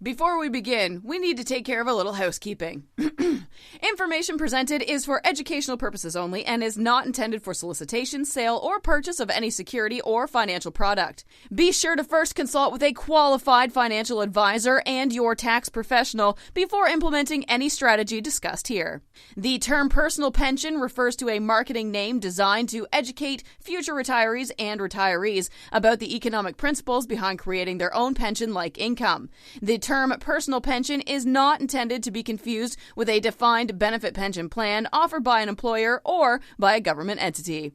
Before we begin, we need to take care of a little housekeeping. Information presented is for educational purposes only and is not intended for solicitation, sale, or purchase of any security or financial product. Be sure to first consult with a qualified financial advisor and your tax professional before implementing any strategy discussed here. The term personal pension refers to a marketing name designed to educate future retirees and retirees about the economic principles behind creating their own pension-like income. The term personal pension is not intended to be confused with a defined benefit pension plan offered by an employer or by a government entity.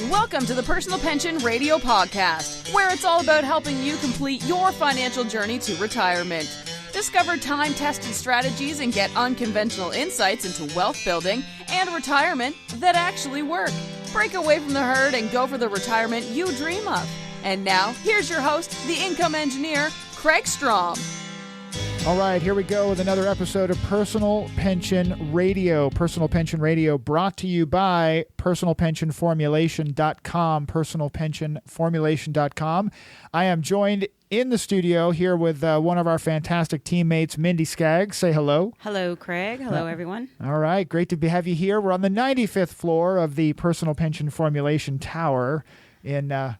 Welcome to the Personal Pension Radio Podcast, where it's all about helping you complete your financial journey to retirement. Discover time-tested strategies and get unconventional insights into wealth building and retirement that actually work. Break away from the herd and go for the retirement you dream of. And now, here's your host, the income engineer, Kraig Strom. All right, here we go with another episode of Personal Pension Radio. Personal Pension Radio brought to you by personalpensionformulation.com, personalpensionformulation.com. I am joined in the studio here with one of our fantastic teammates, Mindy Skaggs. Say hello. Hello, Craig. Hello, everyone. All right, great to have you here. We're on the 95th floor of the Personal Pension Formulation Tower. Yeah,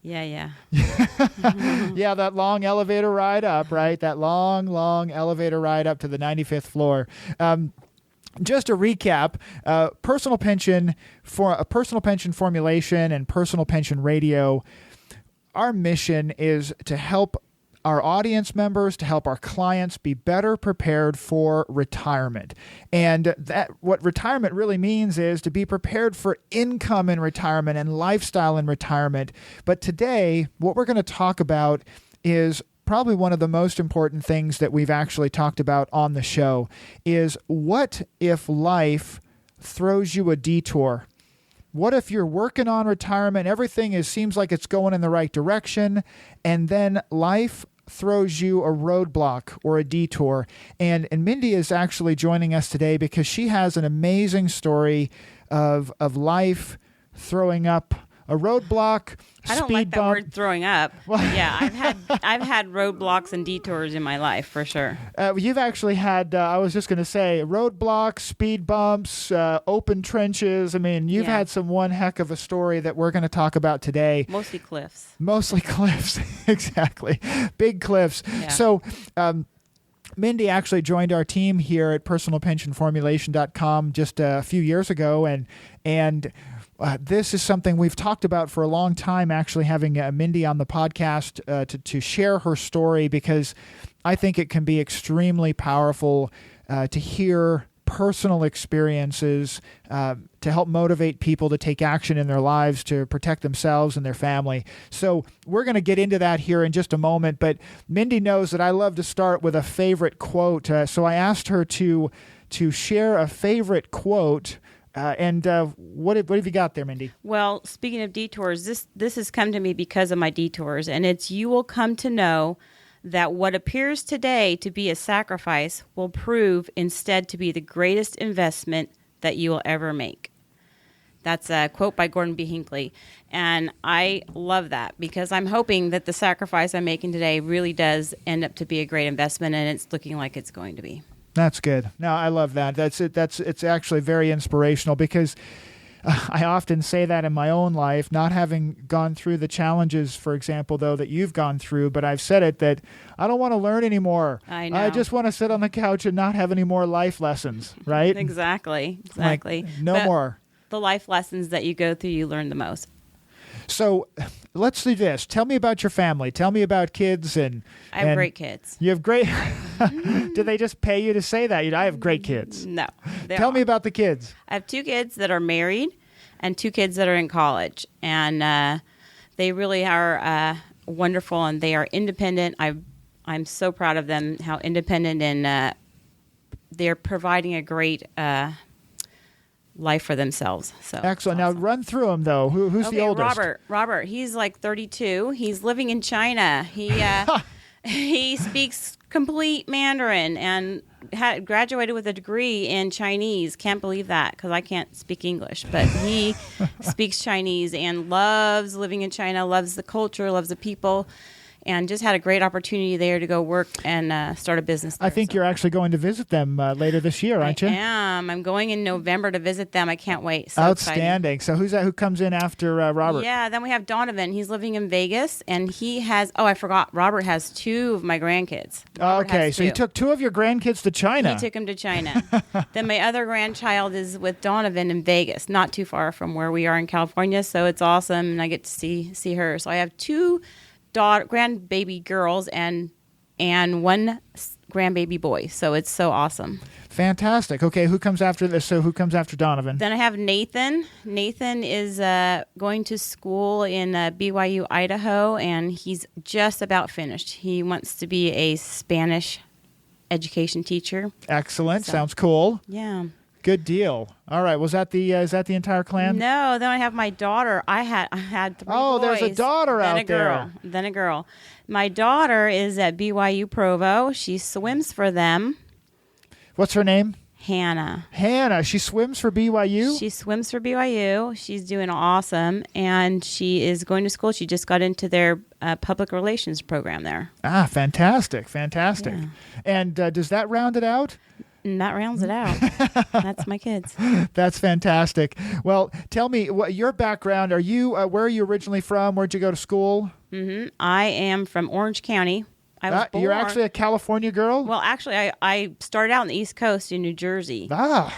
that long elevator ride up, right? That long elevator ride up to the 95th floor. Just to recap, personal pension formulation and personal pension radio. Our mission is to help our audience members, to help our clients be better prepared for retirement. And that what retirement really means is to be prepared for income in retirement and lifestyle in retirement. But today, what we're going to talk about is probably one of the most important things that we've actually talked about on the show is what if life throws you a detour? What if you're working on retirement, everything seems like it's going in the right direction, and then life throws you a roadblock or a detour? And Mindy is actually joining us today because she has an amazing story of life throwing up a roadblock, I don't like that word throwing up. Well, yeah, I've had roadblocks and detours in my life for sure. You've actually had, I was just going to say, roadblocks, speed bumps, open trenches. I mean, you've had some one heck of a story that we're going to talk about today. Mostly cliffs. Exactly. Big cliffs. Yeah. So, Mindy actually joined our team here at personalpensionformulation.com just a few years ago, and this is something we've talked about for a long time, actually having Mindy on the podcast to share her story, because I think it can be extremely powerful to hear personal experiences to help motivate people to take action in their lives to protect themselves and their family. So we're going to get into that here in just a moment, but Mindy knows that I love to start with a favorite quote, so I asked her to share a favorite quote. What have you got there, Mindy? Well, speaking of detours, this has come to me because of my detours, and it's you will come to know that what appears today to be a sacrifice will prove instead to be the greatest investment that you will ever make. That's a quote by Gordon B. Hinckley, and I love that because I'm hoping that the sacrifice I'm making today really does end up to be a great investment, and it's looking like it's going to be. That's good. No, I love that. It's actually very inspirational because I often say that in my own life, not having gone through the challenges, for example, though, that you've gone through, but I've said it that I don't want to learn anymore. I know. I just want to sit on the couch and not have any more life lessons, right? Exactly. Like, no more. The life lessons that you go through, you learn the most. So let's do this. Tell me about your family. Tell me about kids. I have great kids. You have great... Do they just pay you to say that? I have great kids. No. Tell me about the kids. I have 2 kids that are married and 2 kids that are in college. And they really are wonderful, and they are independent. I'm so proud of them, how independent, and they're providing a great... life for themselves. So excellent. Awesome. Now run through them though. Who's the oldest? Robert. He's like 32. He's living in China. He He speaks complete Mandarin and graduated with a degree in Chinese. Can't believe that because I can't speak English. But he speaks Chinese and loves living in China, loves the culture, loves the people, and just had a great opportunity there to go work and start a business there. I think you're actually going to visit them later this year, aren't you? I am. I'm going in November to visit them. I can't wait. So outstanding. Exciting. So who's that? Who comes in after Robert? Yeah, then we have Donovan. He's living in Vegas, and he has, I forgot, Robert has 2 of my grandkids. Okay, so he took 2 of your grandkids to China. He took them to China. Then my other grandchild is with Donovan in Vegas, not too far from where we are in California, so it's awesome, and I get to see her. So I have 2 grandbaby girls and 1 grandbaby boy. So it's so awesome. Fantastic. Okay, who comes after this? So who comes after Donovan? Then I have Nathan. Nathan is going to school in BYU, Idaho, and he's just about finished. He wants to be a Spanish education teacher. Excellent. Sounds cool. Yeah. Good deal. All right. Was that the is that the entire clan? No. Then I have my daughter. I had 3 boys. There's a daughter out there. Then a girl. My daughter is at BYU Provo. She swims for them. What's her name? Hannah. Hannah. She swims for BYU? She swims for BYU. She's doing awesome, and she is going to school. She just got into their public relations program there. Ah, fantastic. Fantastic. Yeah. And does that round it out? And that rounds it out. That's my kids. That's fantastic. Well, tell me what your background. Are you? Where are you originally from? Where'd you go to school? Mm-hmm. I am from Orange County. I was born. You're actually a California girl? Well, actually, I started out on the East Coast in New Jersey. Ah.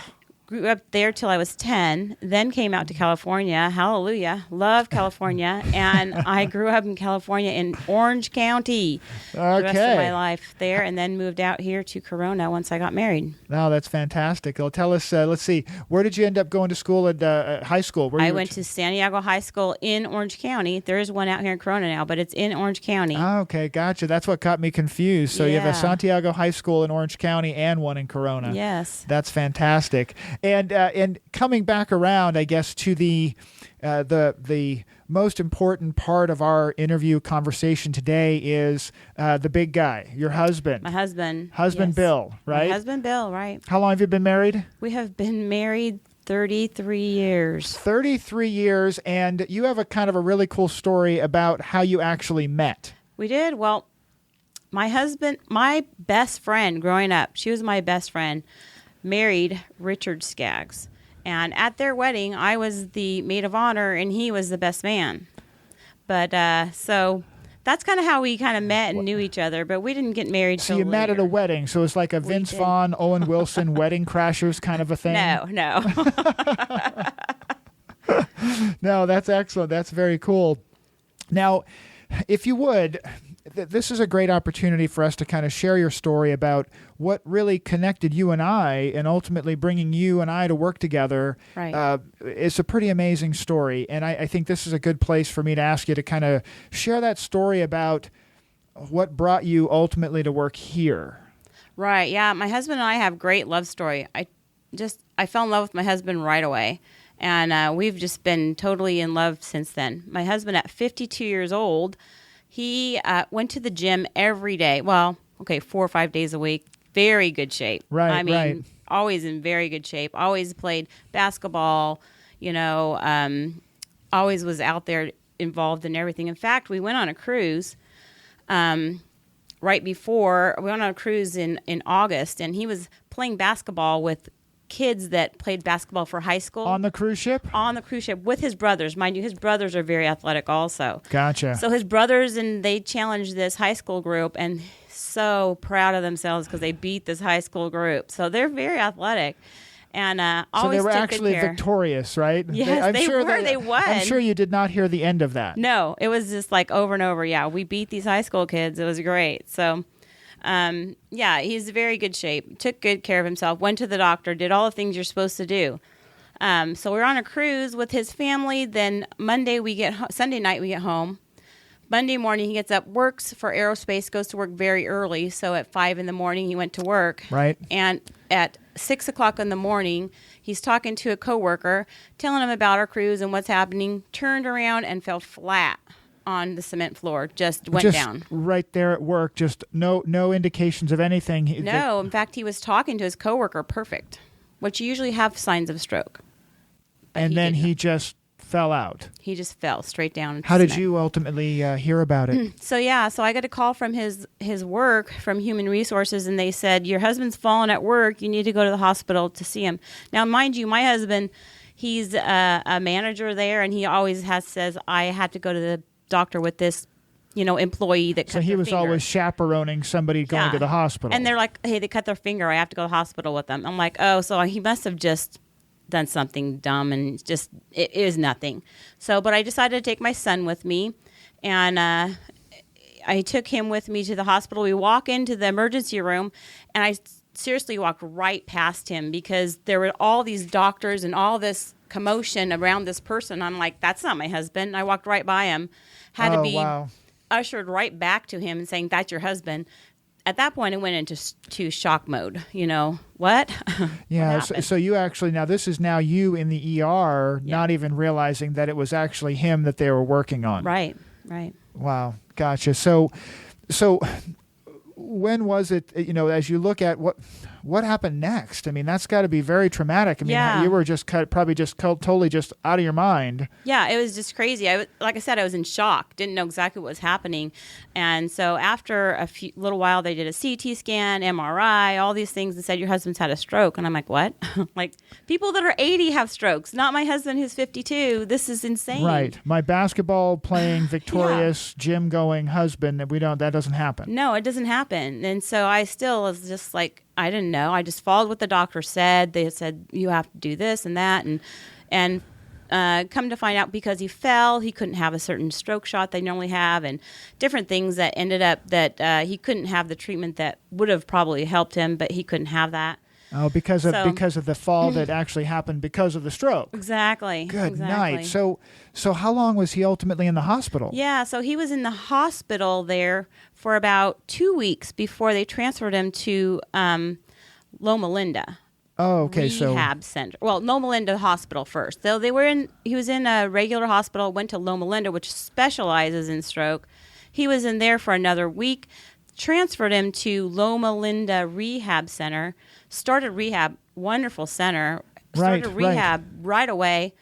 Grew up there till I was 10, then came out to California. Hallelujah. Love California. And I grew up in California in Orange County the rest of my life there, and then moved out here to Corona once I got married. No, that's fantastic. Well, tell us, let's see, where did you end up going to school at high school? I went to San Diego High School in Orange County. There is one out here in Corona now, but it's in Orange County. Oh, okay, gotcha. That's what got me confused. So you have a Santiago High School in Orange County and one in Corona. Yes. That's fantastic. And coming back around, I guess, to the most important part of our interview conversation today is the big guy, your husband. My husband. Husband, yes. Bill, right? My husband, Bill, right. How long have you been married? We have been married 33 years. 33 years, and you have a kind of a really cool story about how you actually met. We did. Well, my husband, my best friend growing up, she was my best friend, married Richard Skaggs. And at their wedding, I was the maid of honor, and he was the best man. But so that's kind of how we kind of met and knew each other, but we didn't get married till So you met later. at a wedding, so it's like a Vince Vaughn, Owen Wilson Wedding Crashers kind of a thing? No. No, that's excellent. That's very cool. Now, if you would, this is a great opportunity for us to kind of share your story about what really connected you and I, and ultimately bringing you and I to work together. Right. It's a pretty amazing story, and I think this is a good place for me to ask you to kind of share that story about what brought you ultimately to work here. Right, yeah. My husband and I have a great love story. I fell in love with my husband right away, and we've just been totally in love since then. My husband, at 52 years old, he went to the gym every day. Well, 4 or 5 days a week. Very good shape. Right, I mean, right. Always in very good shape. Always played basketball, always was out there involved in everything. In fact, we went on a cruise right before. We went on a cruise in August, and he was playing basketball with kids that played basketball for high school. On the cruise ship? On the cruise ship with his brothers. Mind you, his brothers are very athletic also. Gotcha. So his brothers, and they challenged this high school group, and so proud of themselves because they beat this high school group. So they're very athletic. And always so they were took actually good care. victorious, right? Yes, they were. They won. I'm sure you did not hear the end of that. No, it was just like over and over. Yeah, we beat these high school kids. It was great. So, he's in very good shape. Took good care of himself. Went to the doctor. Did all the things you're supposed to do. So we're on a cruise with his family. Then Sunday night we get home. Monday morning he gets up, works for aerospace, goes to work very early. So at 5 a.m. he went to work. Right. And at 6 o'clock in the morning, he's talking to a coworker, telling him about our cruise and what's happening. Turned around and fell flat on the cement floor, just went down. Right there at work, just no indications of anything. No, in fact, he was talking to his coworker, perfect, which you usually have signs of stroke. And then he just fell out. He just fell straight down. How did you ultimately hear about it? So I got a call from his work, from Human Resources, and they said, your husband's fallen at work. You need to go to the hospital to see him. Now, mind you, my husband, he's a manager there, and he always says, I had to go to the doctor with this, employee that cut their finger. So he was always chaperoning somebody going to the hospital. And they're like, hey, they cut their finger. I have to go to the hospital with them. I'm like, oh, so he must have just done something dumb, and it is nothing. So, but I decided to take my son with me, and I took him with me to the hospital. We walk into the emergency room, and I seriously walked right past him because there were all these doctors and all this commotion around this person. I'm like, that's not my husband. I walked right by him, had to be ushered right back to him and saying, that's your husband. At that point, it went into shock mode. What? Yeah. What so you actually, now this is now you in the ER, not even realizing that it was actually him that they were working on. Right. Wow. Gotcha. So when was it, as you look at what happened next? I mean, that's got to be very traumatic. I mean, you were just totally just out of your mind. Yeah, it was just crazy. Like I said, I was in shock. Didn't know exactly what was happening. And so after a little while, they did a CT scan, MRI, all these things, and said, your husband's had a stroke. And I'm like, what? Like, people that are 80 have strokes, not my husband who's 52. This is insane. Right. My basketball playing, victorious, gym going husband, that doesn't happen. No, it doesn't happen. And so I still was just like, I didn't know. I just followed what the doctor said. They said, you have to do this and that. And come to find out, because he fell, he couldn't have a certain stroke shot they normally have, and different things that ended up that he couldn't have the treatment that would have probably helped him, but he couldn't have that. Oh, because of the fall that actually happened because of the stroke. Exactly. Good night. So how long was he ultimately in the hospital? Yeah, so he was in the hospital there for about 2 weeks before they transferred him to Loma Linda. Oh, okay. Rehab center. Well, Loma Linda Hospital first. So he was in a regular hospital, went to Loma Linda, which specializes in stroke. He was in there for another week, transferred him to Loma Linda Rehab Center, started rehab, wonderful center, started rehab right away.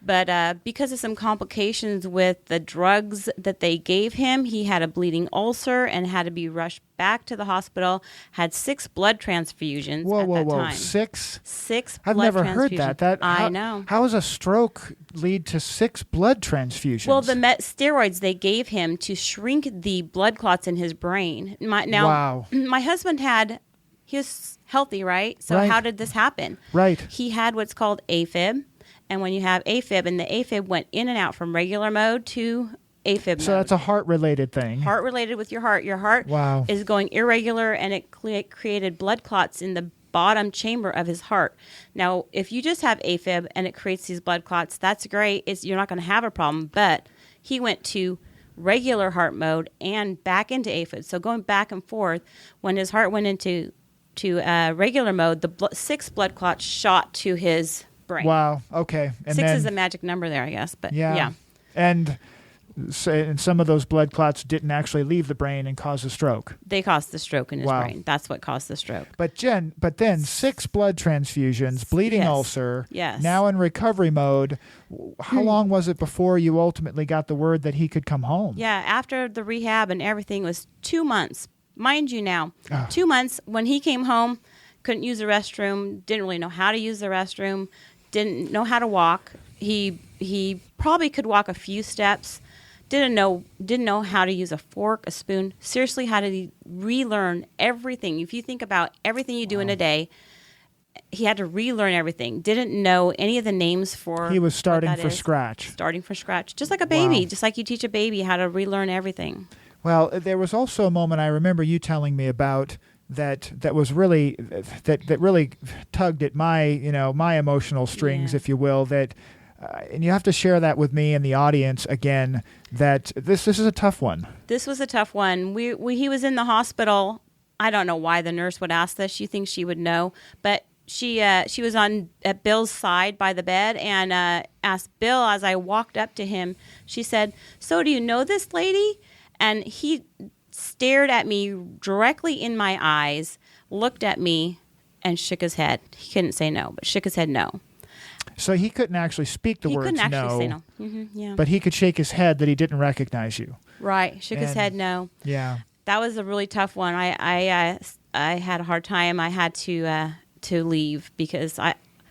But because of some complications with the drugs that they gave him, he had a bleeding ulcer and had to be rushed back to the hospital, had 6 blood transfusions at that time. 6? 6 I've blood never transfusions. heard that. I know. How does a stroke lead to 6 blood transfusions? Well, the steroids they gave him to shrink the blood clots in his brain. My husband he was healthy, right? So how did this happen? Right. He had what's called AFib. And when you have AFib, and the AFib went in and out from regular mode to AFib mode. So that's a heart-related thing. Heart-related with your heart. Your heart is going irregular, and it created blood clots in the bottom chamber of his heart. Now, if you just have AFib and it creates these blood clots, that's great. You're not going to have a problem. But he went to regular heart mode and back into AFib. So going back and forth, when his heart went into regular mode, the 6 blood clots shot to his brain. Wow. Okay. And 6 is a magic number there, I guess. But yeah. And some of those blood clots didn't actually leave the brain and cause a stroke. They caused the stroke in his brain. That's what caused the stroke. But then 6 blood transfusions, bleeding ulcer. Yes. Now in recovery mode. How long was it before you ultimately got the word that he could come home? Yeah. After the rehab and everything was 2 months. Mind you now, 2 months when he came home, couldn't use the restroom, didn't really know how to use the restroom, didn't know how to walk. He probably could walk a few steps. Didn't know how to use a fork, a spoon. Seriously, had to relearn everything. If you think about everything you do in a day, he had to relearn everything. Didn't know any of the names for. He was starting from scratch. Starting from scratch, just like a baby. Just like you teach a baby how to relearn everything. Well, there was also a moment I remember you telling me about that was really that really tugged at my my emotional strings, if you will. And you have to share that with me and the audience again. That this is a tough one. This was a tough one. He was in the hospital. I don't know why the nurse would ask this. You think she would know, but she was at Bill's side by the bed and asked Bill as I walked up to him. She said, "So do you know this lady?" And he stared at me directly in my eyes, looked at me, and shook his head. He couldn't say no, but shook his head no. So he couldn't actually speak the words no. He couldn't actually say no. Yeah. But he could shake his head that he didn't recognize you. Right. Shook his head no. Yeah. That was a really tough one. I had a hard time. I had to leave because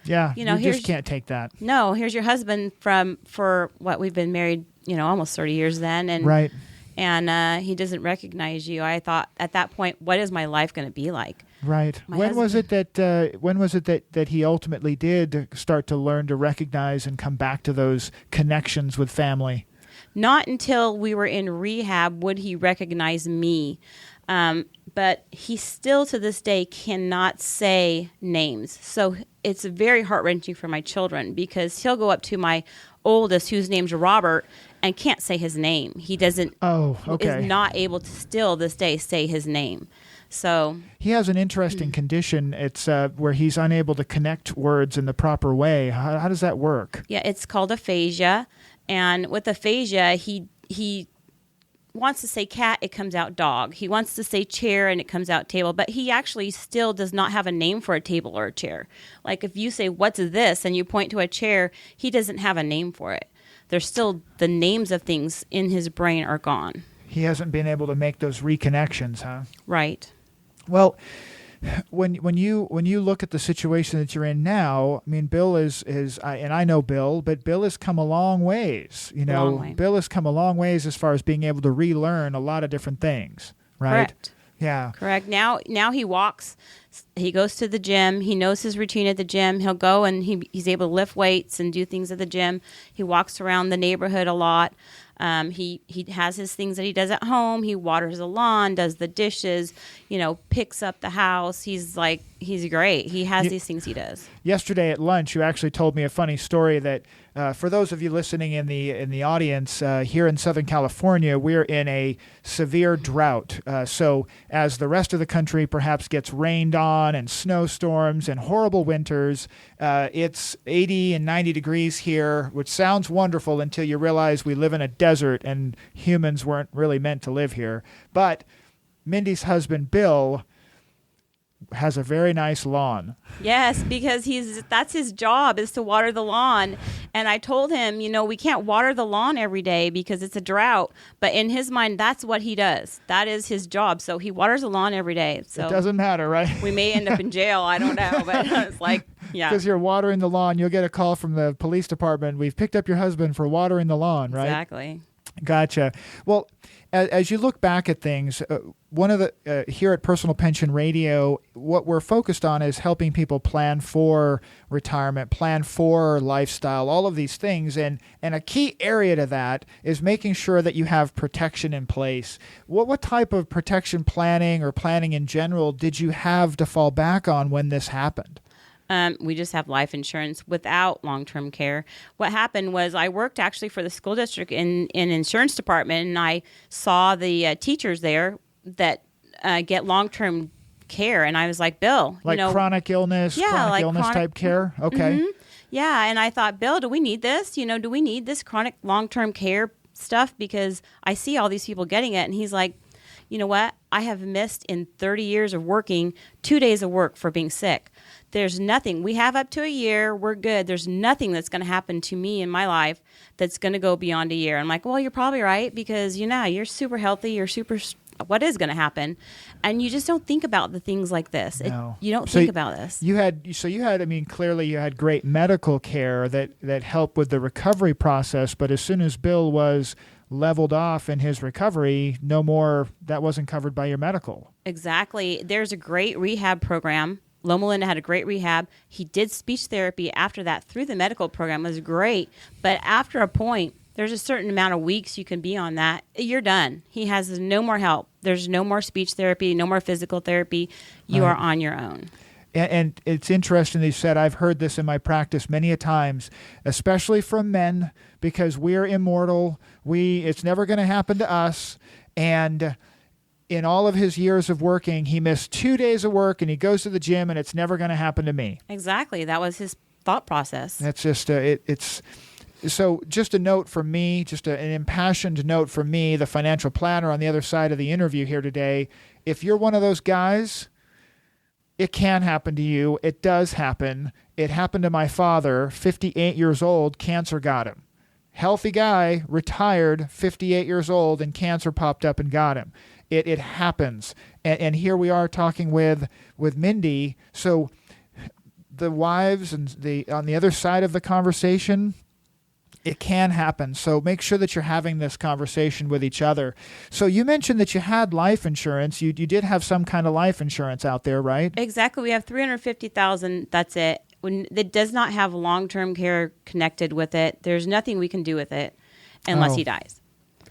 you just can't take that. No, here's your husband for what we've been married, almost 30 years then, and right. And he doesn't recognize you. I thought at that point, what is my life going to be like? Right. When was it that he ultimately did start to learn to recognize and come back to those connections with family? Not until we were in rehab would he recognize me. But he still to this day cannot say names. So it's very heart-wrenching for my children because he'll go up to my oldest, whose name's Robert, and can't say his name. He doesn't. Oh, okay. Is not able to still this day say his name. So he has an interesting condition. It's where he's unable to connect words in the proper way. How does that work? Yeah, it's called aphasia, and with aphasia, he wants to say cat, it comes out dog. He wants to say chair, and it comes out table. But he actually still does not have a name for a table or a chair. Like if you say, "What's this?" and you point to a chair, he doesn't have a name for it. There's still the names of things in his brain are gone. He hasn't been able to make those reconnections, huh? Right. Well, when you look at the situation that you're in now, I mean, Bill is and I know Bill, but Bill has come a long ways. Bill has come a long ways as far as being able to relearn a lot of different things. Right. Correct. Yeah. Correct. Now he walks. He goes to the gym. He knows his routine at the gym. He'll go and he's able to lift weights and do things at the gym. He walks around the neighborhood a lot. He has his things that he does at home. He waters the lawn, does the dishes, picks up the house. He's great. He has these things he does. Yesterday at lunch, you actually told me a funny story that for those of you listening in the audience here in Southern California, we're in a severe drought. So as the rest of the country perhaps gets rained on and snowstorms and horrible winters, it's 80 and 90 degrees here, which sounds wonderful until you realize we live in a desert and humans weren't really meant to live here. But Mindy's husband, Bill, has a very nice lawn. Yes, because that's his job is to water the lawn. And I told him, we can't water the lawn every day because it's a drought. But in his mind, that's what he does. That is his job. So he waters the lawn every day. So it doesn't matter, right? We may end up in jail. I don't know. But it's yeah. Because you're watering the lawn, you'll get a call from the police department. We've picked up your husband for watering the lawn, right? Exactly. Gotcha. Well, as you look back at things, one of the here at Personal Pension Radio, what we're focused on is helping people plan for retirement, plan for lifestyle, all of these things. And a key area to that is making sure that you have protection in place. What type of protection planning or planning in general did you have to fall back on when this happened? We just have life insurance without long-term care. What happened was I worked actually for the school district in insurance department, and I saw the teachers there that get long-term care, and I was like, Bill, chronic illness, type care. Okay. Mm-hmm. Yeah, and I thought, Bill, do we need this? Do we need this chronic long-term care stuff? Because I see all these people getting it, and he's like, you know what? I have missed in 30 years of working 2 days of work for being sick. There's nothing. We have up to a year. We're good. There's nothing that's going to happen to me in my life that's going to go beyond a year. I'm like, well, you're probably right because, you're super healthy. You're super what is going to happen? And you just don't think about the things like this. No. You don't think about this. You had, clearly you had great medical care that helped with the recovery process, but as soon as Bill was leveled off in his recovery, no more, that wasn't covered by your medical. Exactly. There's a great rehab program. Loma Linda had a great rehab. He did speech therapy after that through the medical program. It was great. But after a point, there's a certain amount of weeks you can be on that. You're done. He has no more help. There's no more speech therapy, no more physical therapy. You are on your own. And it's interesting that you said, I've heard this in my practice many a times, especially from men, because we're immortal. It's never going to happen to us. And in all of his years of working, he missed 2 days of work and he goes to the gym and it's never going to happen to me. Exactly. That was his thought process. That's just, so just a note from me, just an impassioned note from me, the financial planner on the other side of the interview here today. If you're one of those guys, it can happen to you. It does happen. It happened to my father, 58 years old, cancer got him. Healthy guy, retired, 58 years old, and cancer popped up and got him. It happens. And here we are talking with Mindy. So the wives and on the other side of the conversation, it can happen. So make sure that you're having this conversation with each other. So you mentioned that you had life insurance. You did have some kind of life insurance out there, right? Exactly. We have $350,000. That's it. It does not have long-term care connected with it. There's nothing we can do with it unless he dies.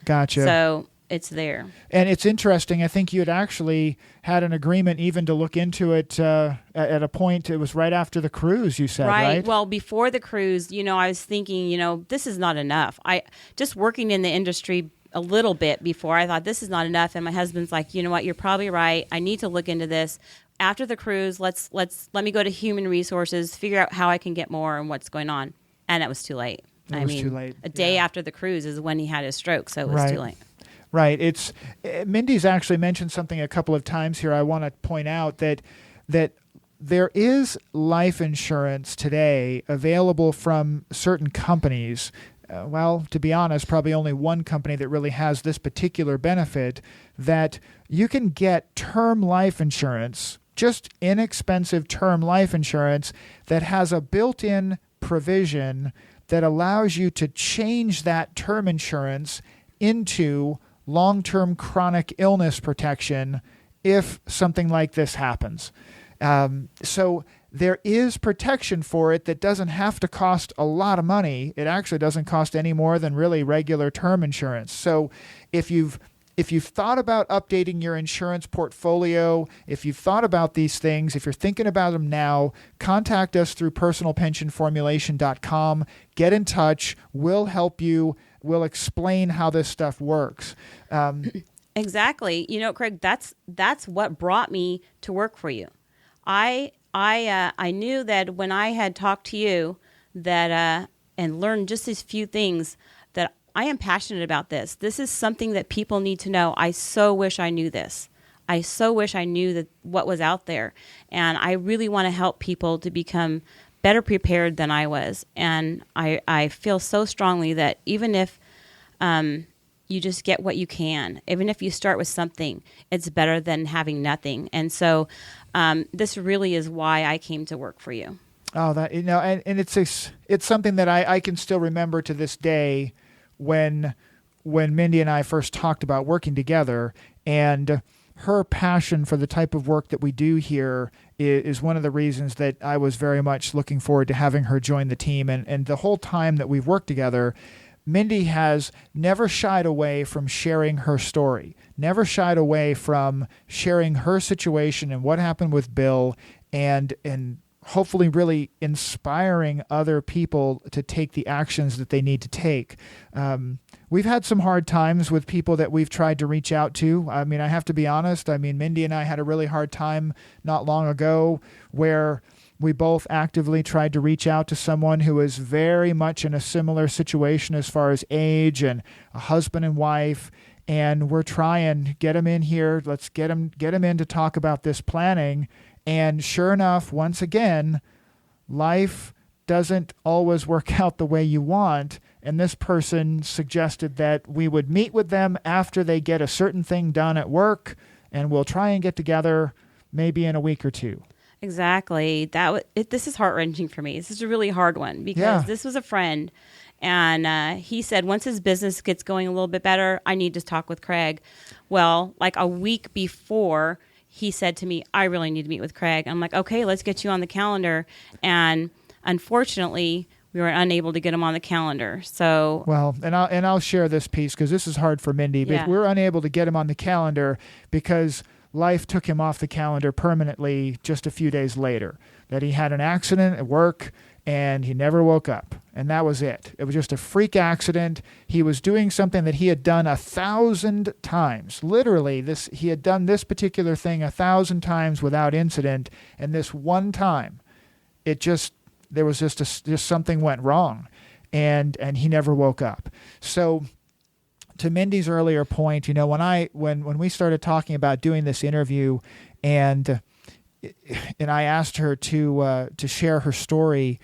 Gotcha. So it's there. And it's interesting. I think you had actually had an agreement even to look into it at a point. It was right after the cruise, you said, right? Well, before the cruise, I was thinking, this is not enough. I just working in the industry a little bit before, I thought this is not enough. And my husband's like, you know what, you're probably right. I need to look into this. After the cruise, let me go to human resources, figure out how I can get more and what's going on. And it was too late. Too late. A day after the cruise is when he had his stroke, so it was too late. Right. Mindy's actually mentioned something a couple of times here. I want to point out that there is life insurance today available from certain companies. To be honest, probably only one company that really has this particular benefit, that you can get term life insurance, just inexpensive term life insurance that has a built-in provision that allows you to change that term insurance into long-term chronic illness protection if something like this happens. So there is protection for it that doesn't have to cost a lot of money. It actually doesn't cost any more than really regular term insurance. So if you've thought about updating your insurance portfolio, if you've thought about these things, if you're thinking about them now, contact us through personalpensionformulation.com. Get in touch. We'll help you. We'll explain how this stuff works. Exactly. Kraig, that's what brought me to work for you. I knew that when I had talked to you that and learned just these few things, that I am passionate about this. This is something that people need to know. I so wish I knew this. I so wish I knew that what was out there. And I really want to help people to become better prepared than I was. And I feel so strongly that even if you just get what you can, even if you start with something, it's better than having nothing. And so this really is why I came to work for you. Oh, and it's something that I can still remember to this day when Mindy and I first talked about working together, and her passion for the type of work that we do here is one of the reasons that I was very much looking forward to having her join the team. And the whole time that we've worked together, Mindy has never shied away from sharing her story, never shied away from sharing her situation and what happened with Bill, and hopefully really inspiring other people to take the actions that they need to take. We've had some hard times with people that we've tried to reach out to. I mean, I have to be honest. I mean, Mindy and I had a really hard time not long ago where we both actively tried to reach out to someone who was very much in a similar situation as far as age, and a husband and wife. And we're trying to get them in here. Let's get them in to talk about this planning. And sure enough, once again, life doesn't always work out the way you want. And this person suggested that we would meet with them after they get a certain thing done at work, and we'll try and get together maybe in a week or two. Exactly. This is heart-wrenching for me. This is a really hard one because this was a friend, and he said once his business gets going a little bit better, I need to talk with Kraig. Well, like a week before, he said to me, I really need to meet with Kraig. I'm like, okay, let's get you on the calendar. And unfortunately, we were unable to get him on the calendar. So and I'll share this piece because this is hard for Mindy. But we were unable to get him on the calendar because life took him off the calendar permanently just a few days later. That he had an accident at work, and he never woke up. And that was it. It was just a freak accident. He was doing something that he had done 1,000 times. Literally, he had done this particular thing 1,000 times without incident, and this one time, there was just something went wrong, and he never woke up. So, to Mindy's earlier point, when we started talking about doing this interview, and I asked her to share her story,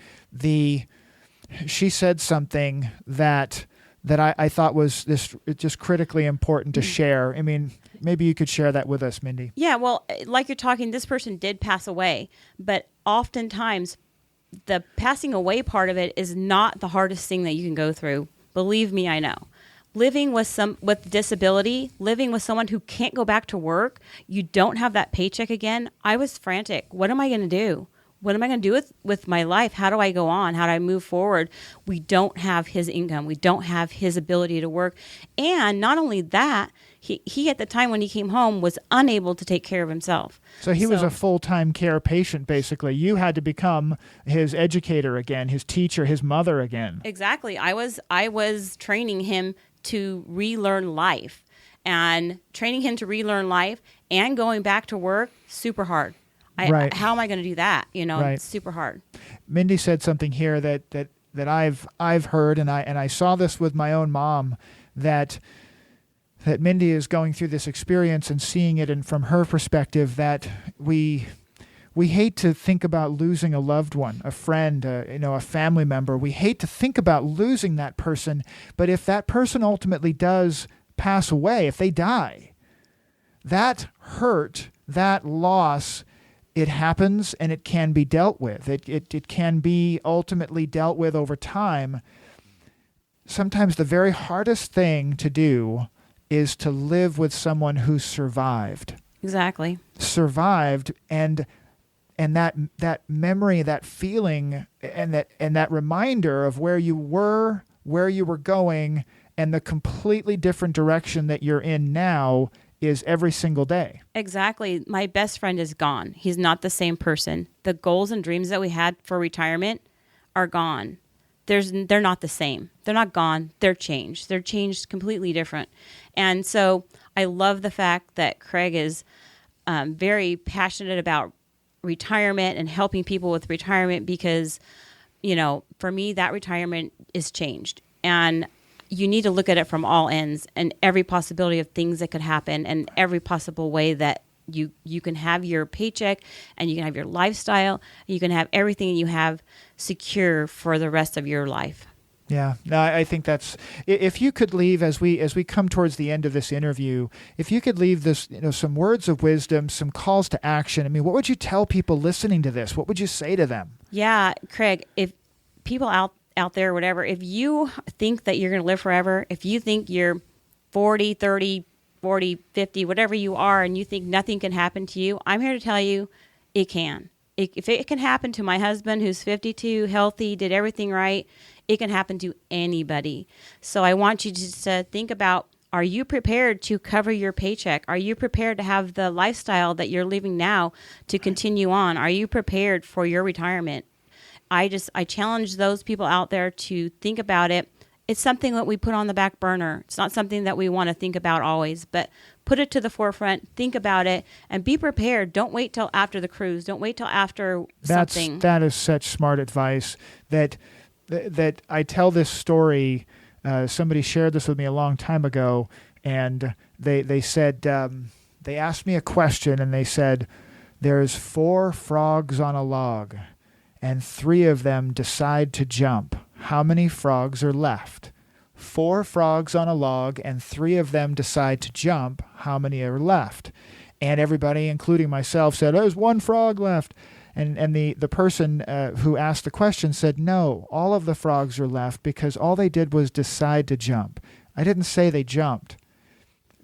she said something that I thought was just critically important to share. I mean, maybe you could share that with us, Mindy. Yeah, well, like you're talking, this person did pass away, but oftentimes the passing away part of it is not the hardest thing that you can go through. Believe me, I know. Living with disability, living with someone who can't go back to work, you don't have that paycheck again. I was frantic. What am I going to do? What am I going to do with my life? How do I go on? How do I move forward? We don't have his income. We don't have his ability to work. And not only that, he at the time when he came home was unable to take care of himself. So he was a full-time care patient, basically. You had to become his educator again, his teacher, his mother again. Exactly. I was training him to relearn life, and training him to relearn life and going back to work, super hard. Right. How am I going to do that? Right. It's super hard. Mindy said something here that I've heard, and I saw this with my own mom, that Mindy is going through this experience and seeing it, and from her perspective, that we hate to think about losing a loved one, a friend, a family member. We hate to think about losing that person, but if that person ultimately does pass away, if they die, that hurt, that loss, it happens and it can be dealt with. It can be ultimately dealt with over time. Sometimes the very hardest thing to do is to live with someone who survived. Exactly. Survived, and that memory, that feeling, and that reminder of where you were going, and the completely different direction that you're in now is every single day. Exactly. My best friend is gone. He's not the same person. The goals and dreams that we had for retirement are gone. They're not the same. They're not gone. They're changed. They're changed completely different. And so I love the fact that Kraig is very passionate about retirement and helping people with retirement, because, for me, that retirement is changed. And you need to look at it from all ends and every possibility of things that could happen, and every possible way that you can have your paycheck, and you can have your lifestyle, and you can have everything you have secure for the rest of your life. Yeah, no, I think that's, if you could leave, as we come towards the end of this interview, if you could leave this, some words of wisdom, some calls to action. I mean, what would you tell people listening to this? What would you say to them? Yeah, Kraig, if people out there, whatever, if you think that you're going to live forever, if you think you're 40, 30, 40, 50, whatever you are, and you think nothing can happen to you, I'm here to tell you it can. If it can happen to my husband, who's 52, healthy, did everything right, it can happen to anybody. So I want you to think about, are you prepared to cover your paycheck? Are you prepared to have the lifestyle that you're living now to continue on? Are you prepared for your retirement? I challenge those people out there to think about it. It's something that we put on the back burner. It's not something that we want to think about always, but put it to the forefront, think about it, and be prepared. Don't wait till after the cruise. Don't wait till after something. That is such smart advice that I tell this story. Somebody shared this with me a long time ago, and they said, they asked me a question, and they said, there's 4 frogs on a log, and 3 of them decide to jump. How many frogs are left? 4 frogs on a log, and 3 of them decide to jump. How many are left? And everybody, including myself, said, there's 1 frog left. And the person who asked the question said, no, all of the frogs are left because all they did was decide to jump. I didn't say they jumped.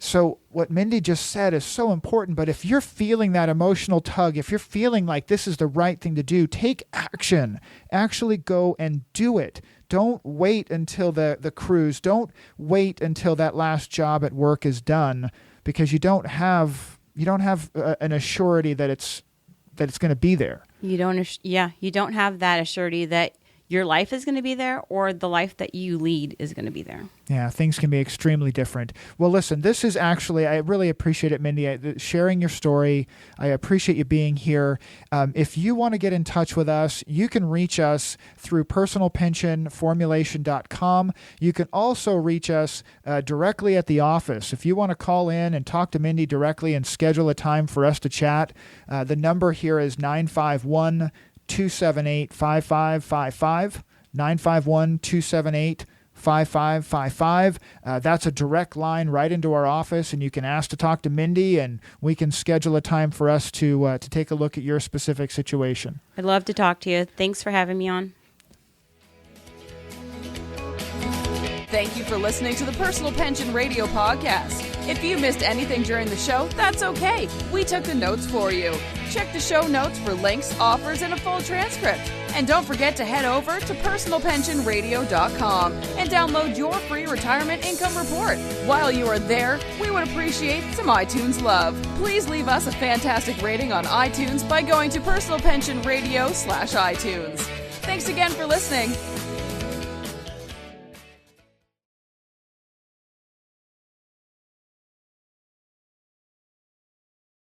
So what Mindy just said is so important, but if you're feeling that emotional tug, if you're feeling like this is the right thing to do, take action. Actually go and do it. Don't wait until the cruise. Don't wait until that last job at work is done, because you don't have an assurity that it's going to be there. You don't have that assurity that your life is going to be there or the life that you lead is going to be there. Yeah, things can be extremely different. Well, listen, this is actually, I really appreciate it, Mindy, sharing your story. I appreciate you being here. If you want to get in touch with us, you can reach us through personalpensionformulation.com. You can also reach us directly at the office. If you want to call in and talk to Mindy directly and schedule a time for us to chat, the number here is 951-278-5555, 951-278-5555. 5555. That's a direct line right into our office, and you can ask to talk to Mindy, and we can schedule a time for us to take a look at your specific situation. I'd love to talk to you. Thanks for having me on. Thank you for listening to the Personal Pension Radio Podcast. If you missed anything during the show, that's okay. We took the notes for you. Check the show notes for links, offers, and a full transcript. And don't forget to head over to personalpensionradio.com and download your free retirement income report. While you are there, we would appreciate some iTunes love. Please leave us a fantastic rating on iTunes by going to personalpensionradio.com/iTunes. Thanks again for listening.